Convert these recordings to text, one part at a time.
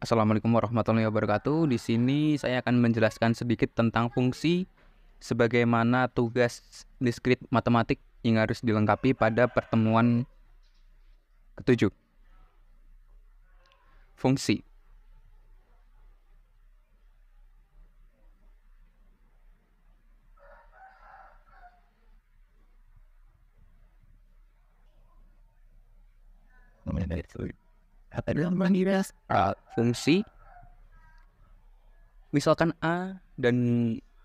Assalamualaikum warahmatullahi wabarakatuh. Di sini saya akan menjelaskan sedikit tentang fungsi sebagaimana tugas diskrit matematik yang harus dilengkapi pada pertemuan ketujuh. Fungsi. Fungsi, misalkan A dan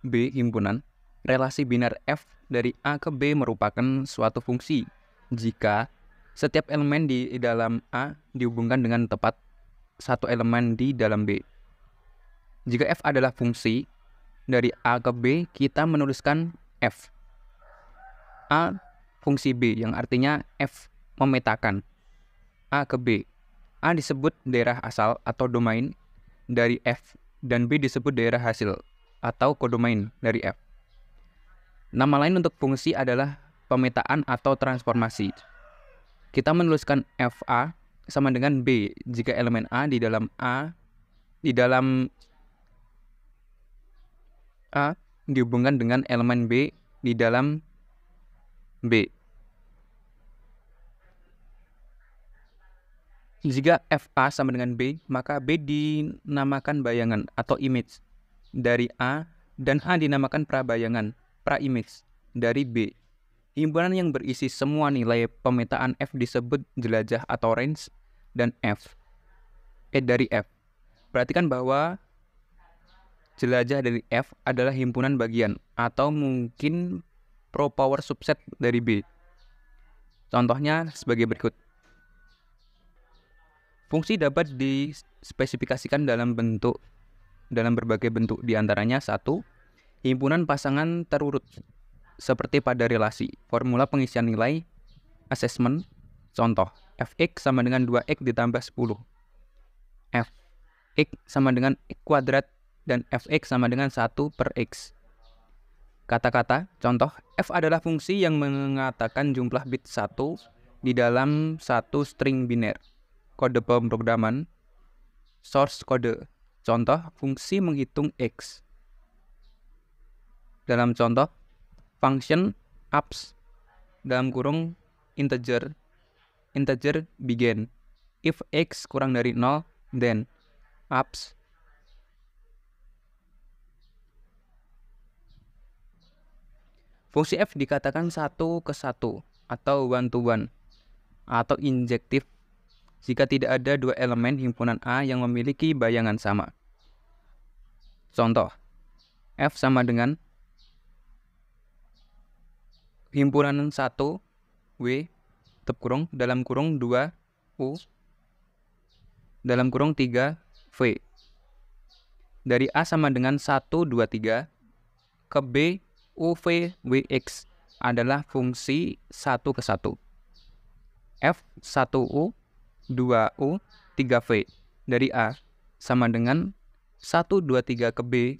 B himpunan, relasi biner F dari A ke B merupakan suatu fungsi jika setiap elemen di dalam A dihubungkan dengan tepat satu elemen di dalam B. Jika F adalah fungsi dari A ke B, kita menuliskan F. A fungsi B yang artinya F memetakan A ke B. A disebut daerah asal atau domain dari F dan B disebut daerah hasil atau kodomain dari F. Nama lain untuk fungsi adalah pemetaan atau transformasi. Kita menuliskan FA sama dengan B jika elemen A di dalam A dihubungkan dengan elemen B di dalam B. Jika FA sama dengan B, maka B dinamakan bayangan atau image dari A dan A dinamakan prabayangan, pra-image dari B. Himpunan yang berisi semua nilai pemetaan F disebut jelajah atau range dan dari F. Perhatikan bahwa jelajah dari F adalah himpunan bagian atau mungkin pro power subset dari B. Contohnya sebagai berikut. Fungsi dapat dispesifikasikan dalam berbagai bentuk, diantaranya 1. Himpunan pasangan terurut, seperti pada relasi, formula pengisian nilai, assessment, contoh, fx sama dengan 2x ditambah 10, fx sama dengan x kuadrat, dan fx sama dengan 1 per x. Kata-kata, contoh, f adalah fungsi yang mengatakan jumlah bit 1 di dalam satu string biner. Kode pemrograman, source kode. Contoh, fungsi menghitung X. Dalam contoh, function ups dalam kurung integer begin. If X kurang dari 0, then ups. Fungsi F dikatakan 1 ke 1 atau one to one atau injektif jika tidak ada dua elemen himpunan A yang memiliki bayangan sama. Contoh, F sama dengan himpunan 1 W dalam kurung 2 U dalam kurung 3 V. Dari A sama dengan 1, 2, 3 ke B U, V, W, X adalah fungsi 1 ke 1. F 1U 2U 3V dari A sama dengan 1, 2, 3 ke B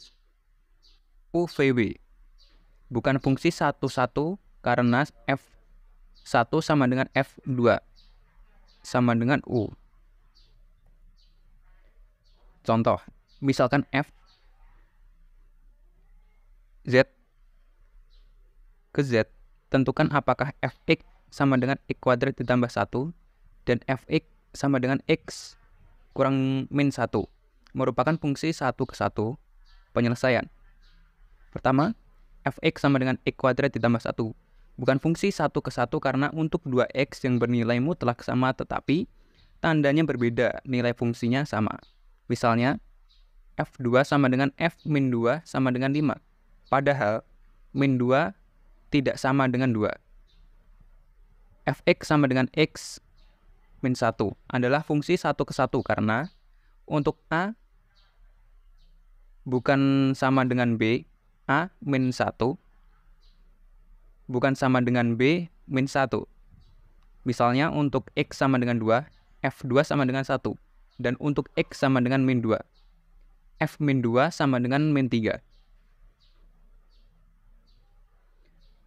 UVW. Bukan fungsi 1, 1 karena F1 sama dengan F2 sama dengan U. Contoh, misalkan F Z ke Z, tentukan apakah Fx sama dengan X kuadrat ditambah 1 dan Fx sama dengan X kurang min 1 merupakan fungsi 1 ke 1 penyelesaian. Pertama, Fx sama dengan X kuadrat ditambah 1 bukan fungsi 1 ke 1 karena untuk 2x yang bernilai mutlak sama tetapi tandanya berbeda, nilai fungsinya sama. Misalnya, F2 sama dengan F min 2 sama dengan 5 padahal min 2 tidak sama dengan 2. Fx sama dengan X min 1 adalah fungsi 1 ke 1 karena untuk A bukan sama dengan B, A min 1 bukan sama dengan B min 1. Misalnya untuk X sama dengan 2, F2 sama dengan 1. Dan untuk X sama dengan min 2, F min 2 sama dengan min 3.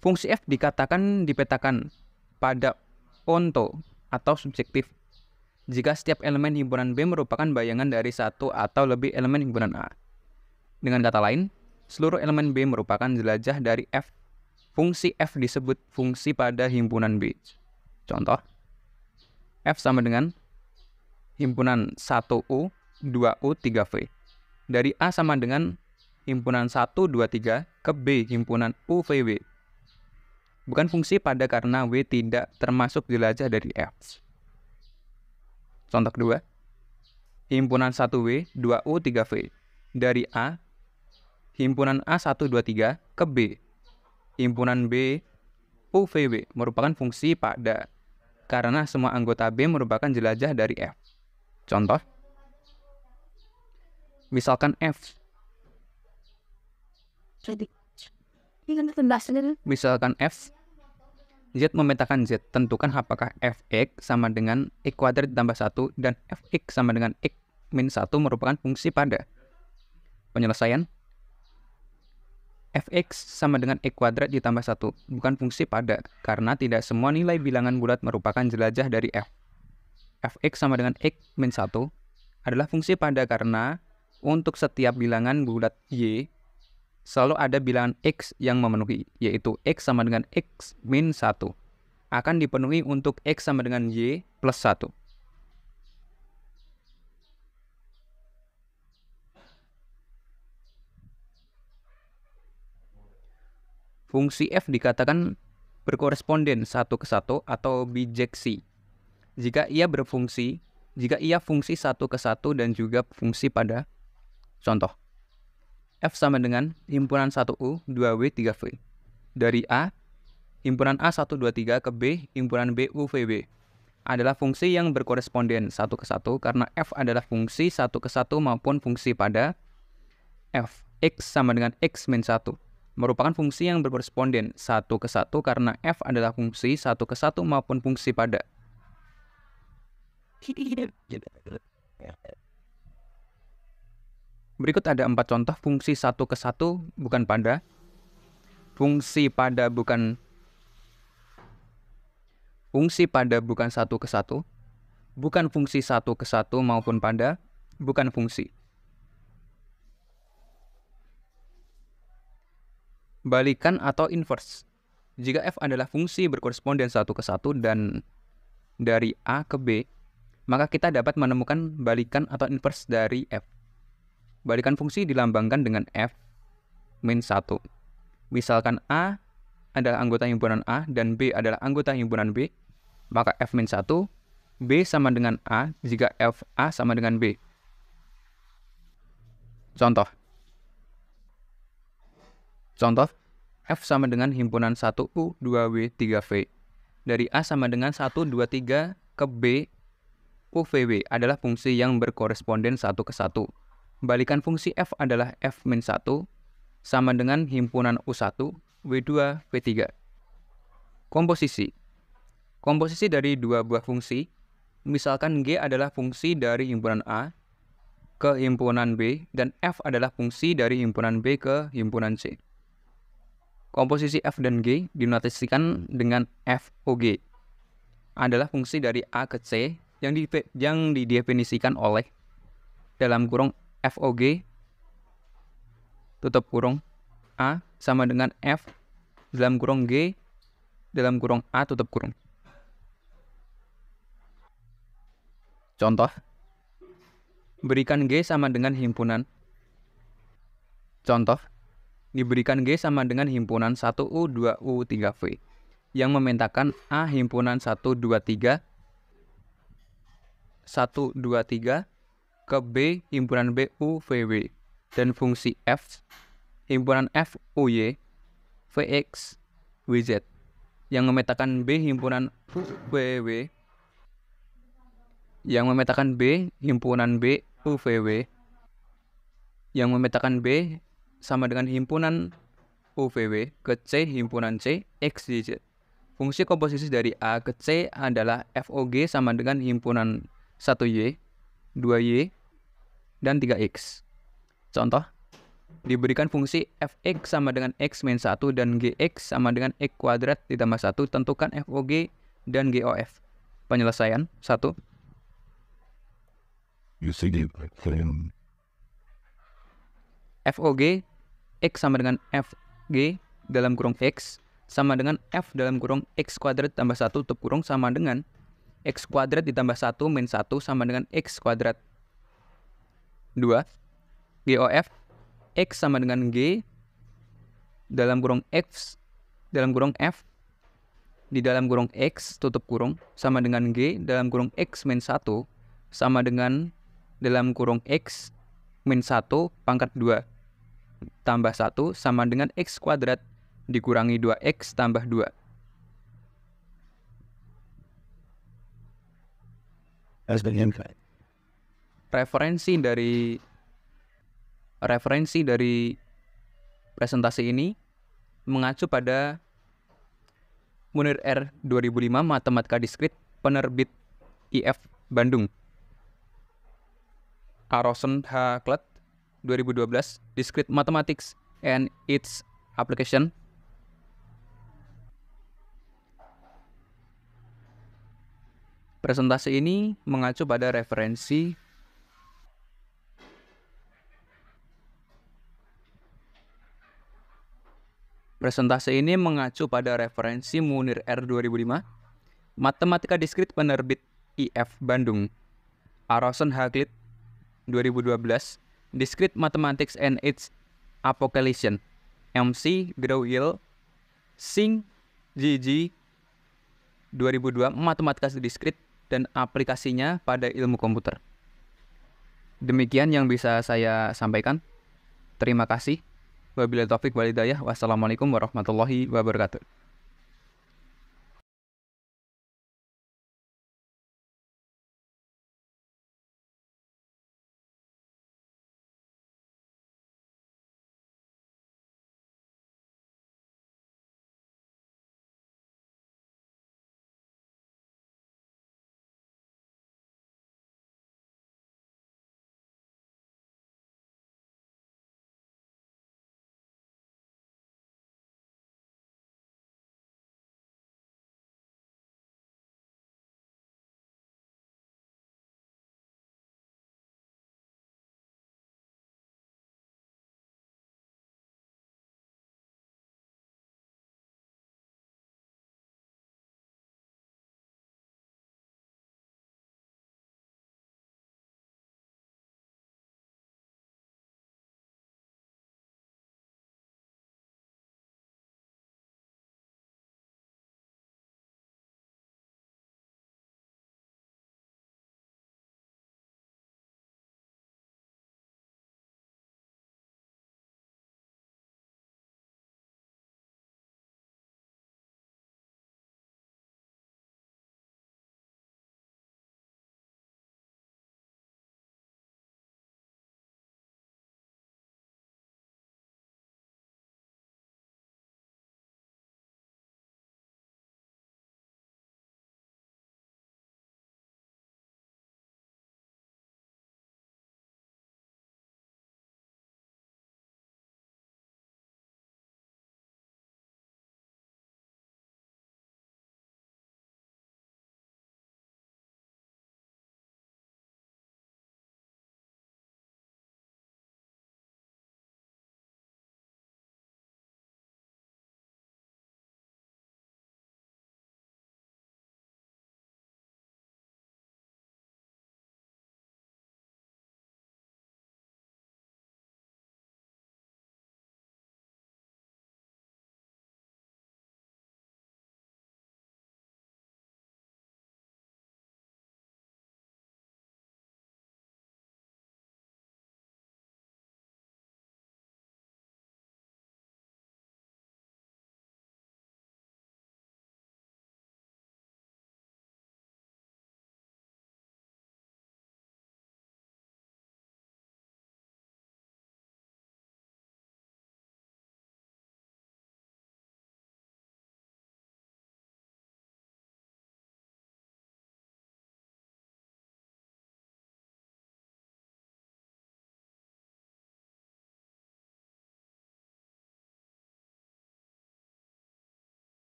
Fungsi F dipetakan pada onto atau subjektif jika setiap elemen himpunan B merupakan bayangan dari satu atau lebih elemen himpunan A. Dengan kata lain, seluruh elemen B merupakan jelajah dari F. Fungsi F disebut fungsi pada himpunan B. Contoh, F sama dengan himpunan 1U, 2U, 3V. Dari A sama dengan himpunan 1, 2, 3 ke B himpunan U, V, W. Bukan fungsi pada karena W tidak termasuk jelajah dari F. Contoh kedua, himpunan 1W, 2U, 3V. Dari A, himpunan A 1, 2, 3 ke B, himpunan B, U, V, W merupakan fungsi pada karena semua anggota B merupakan jelajah dari F. Contoh, misalkan Z memetakan Z, tentukan apakah Fx sama dengan X kuadrat ditambah 1 dan Fx sama dengan X min 1 merupakan fungsi pada. Penyelesaian, Fx sama dengan X kuadrat ditambah 1 bukan fungsi pada karena tidak semua nilai bilangan bulat merupakan jelajah dari F. Fx sama dengan X min 1 adalah fungsi pada karena untuk setiap bilangan bulat Y selalu ada bilangan X yang memenuhi, yaitu X sama dengan X min 1 akan dipenuhi untuk X sama dengan Y plus 1. Fungsi F dikatakan berkoresponden satu ke satu atau bijeksi jika ia fungsi satu ke satu dan juga fungsi pada. Contoh, F sama dengan himpunan 1U, 2W, 3V. Dari A, himpunan A 1, 2, 3 ke B, himpunan B, U, V, W adalah fungsi yang berkoresponden satu ke satu karena F adalah fungsi satu ke satu maupun fungsi pada. F, X sama dengan X min 1 merupakan fungsi yang berkoresponden satu ke satu karena F adalah fungsi satu ke satu maupun fungsi pada. Berikut ada 4 contoh fungsi satu ke satu bukan pada, fungsi pada bukan satu ke satu, bukan fungsi satu ke satu maupun pada, bukan fungsi. Balikan atau inverse. Jika F adalah fungsi berkoresponden satu ke satu dan dari A ke B, maka kita dapat menemukan balikan atau inverse dari F. Balikan fungsi dilambangkan dengan F min 1. Misalkan A adalah anggota himpunan A dan B adalah anggota himpunan B, maka F min 1, B sama dengan A jika F A sama dengan B. Contoh, F sama dengan himpunan 1U, 2W, 3V. Dari A sama dengan 1, 2, 3 ke B, U, V, W adalah fungsi yang berkoresponden satu ke satu. Balikan fungsi F adalah F min 1 sama dengan himpunan U1, W2, V3. Komposisi dari dua buah fungsi, misalkan G adalah fungsi dari himpunan A ke himpunan B dan F adalah fungsi dari himpunan B ke himpunan C. Komposisi F dan G dinotasikan dengan FOG. Adalah fungsi dari A ke C yang didefinisikan oleh dalam kurung FOG tutup kurung A sama dengan F dalam kurung G dalam kurung A tutup kurung. Contoh, berikan G sama dengan himpunan. Contoh, diberikan G sama dengan himpunan 1U, 2U, 3V yang memetakan A himpunan 1, 2, 3 ke B himpunan B, U, V, W dan fungsi F himpunan F, U, Y, Vx, Wz yang memetakan B himpunan U, V, W yang memetakan B himpunan B, U, V, W yang memetakan B sama dengan himpunan UVW ke C himpunan C, X, Y, Z. Fungsi komposisi dari A ke C adalah FOG sama dengan himpunan 1Y, 2Y, dan 3X. Contoh, diberikan fungsi Fx sama dengan X min 1 dan Gx sama dengan X kuadrat ditambah 1, tentukan FOG dan GOF. Penyelesaian 1. FOG, X sama dengan FG dalam kurung X sama dengan F dalam kurung X kuadrat tambah 1 tutup kurung sama dengan X kuadrat ditambah 1 min 1 sama dengan X kuadrat. 2. GOF, X sama dengan G dalam kurung X dalam kurung F di dalam kurung X tutup kurung sama dengan G dalam kurung X min 1 sama dengan dalam kurung X min 1 pangkat 2 tambah 1 sama dengan X kuadrat dikurangi 2X tambah 2. Referensi dari presentasi ini mengacu pada Munir R 2005 Matematika Diskrit penerbit IF Bandung. Aronson H. Klett 2012 Discrete Mathematics and its Application. Presentasi ini mengacu pada referensi Munir R 2005 Matematika Diskrit penerbit IF Bandung. Aronson H. Klett 2012 Discrete Mathematics and its Application. MC Grauhill Singh GG 2002 Matematika Diskrit dan aplikasinya pada ilmu komputer. Demikian yang bisa saya sampaikan. Terima kasih. Wabillahi taufik wal hidayah. Wassalamualaikum warahmatullahi wabarakatuh.